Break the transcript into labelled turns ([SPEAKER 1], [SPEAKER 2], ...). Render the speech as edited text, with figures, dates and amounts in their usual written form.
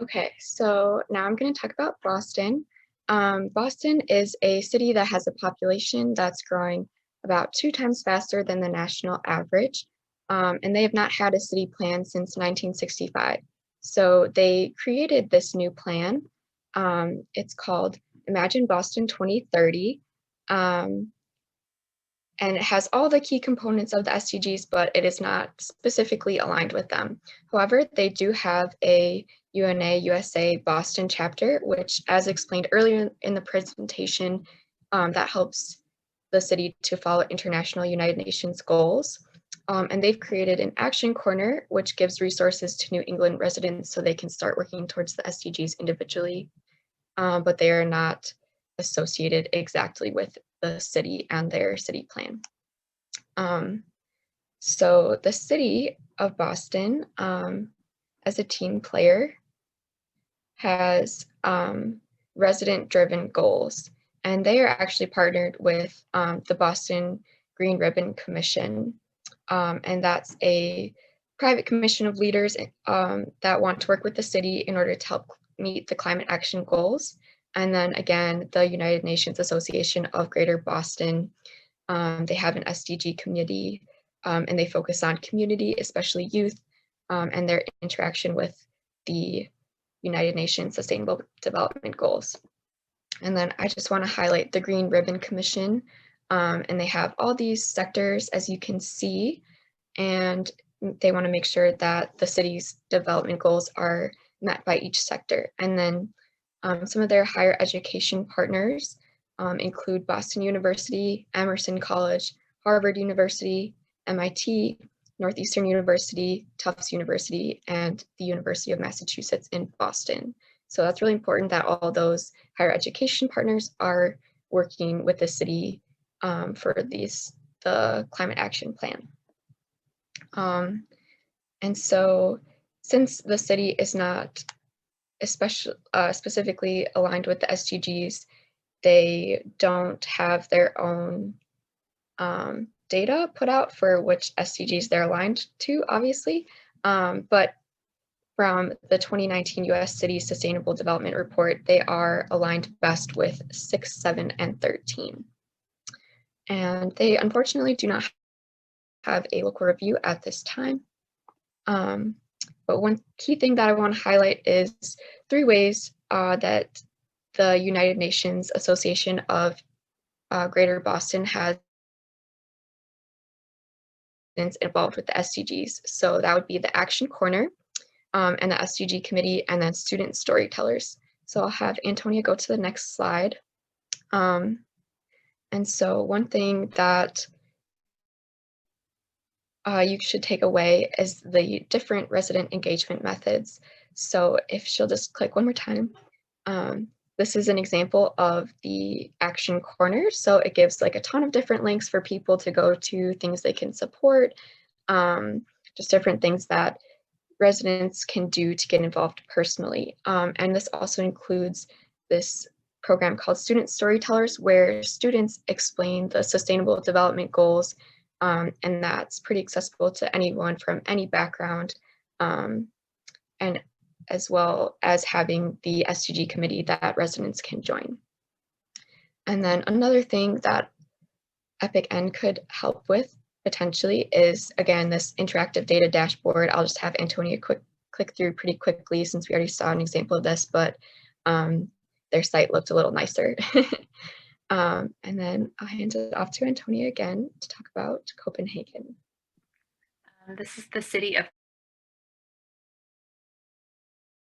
[SPEAKER 1] Okay, so now I'm going to talk about Boston. Boston is a city that has a population that's growing about 2 times faster than the national average, and they have not had a city plan since 1965. So they created this new plan. It's called Imagine Boston 2030. Um, and it has all the key components of the SDGs, but it is not specifically aligned with them. However, they do have a UNA USA Boston chapter, which, as explained earlier in the presentation, that helps the city to follow international United Nations goals. And they've created an action corner, which gives resources to New England residents so they can start working towards the SDGs individually, but they are not associated exactly with the city and their city plan. Um, so the city of Boston, as a team player, has resident-driven goals, and they are actually partnered with the Boston Green Ribbon Commission, and that's a private commission of leaders that want to work with the city in order to help meet the climate action goals. And then again, the United Nations Association of Greater Boston, they have an SDG community, and they focus on community, especially youth, and their interaction with the United Nations Sustainable Development Goals. And then I just want to highlight the Green Ribbon Commission, and they have all these sectors, as you can see, and they want to make sure that the city's development goals are met by each sector. And then some of their higher education partners include Boston University, Emerson College, Harvard University, MIT, Northeastern University, Tufts University, and the University of Massachusetts in Boston. So that's really important that all those higher education partners are working with the city for the climate action plan. And so since the city is not specifically aligned with the SDGs, they don't have their own data put out for which SDGs they're aligned to, obviously. But from the 2019 US City Sustainable Development Report, they are aligned best with 6, 7, and 13. And they unfortunately do not have a local review at this time. But one key thing that I want to highlight is 3 ways that the United Nations Association of Greater Boston has involved with the SDGs. So that would be the Action Corner and the SDG Committee, and then student storytellers. So I'll have Antonia go to the next slide. And so one thing that you should take away is the different resident engagement methods. So if she'll just click one more time, this is an example of the action corner. So it gives like a ton of different links for people to go to, things they can support, just different things that residents can do to get involved personally. And this also includes this program called Student Storytellers, where students explain the Sustainable Development Goals, and that's pretty accessible to anyone from any background, and as well as having the SDG committee that residents can join. And then another thing that Epic N could help with potentially is, again, this interactive data dashboard. I'll just have Antonia click through pretty quickly since we already saw an example of this, but their site looked a little nicer. And then I'll hand it off to Antonia again to talk about Copenhagen.
[SPEAKER 2] This is the city of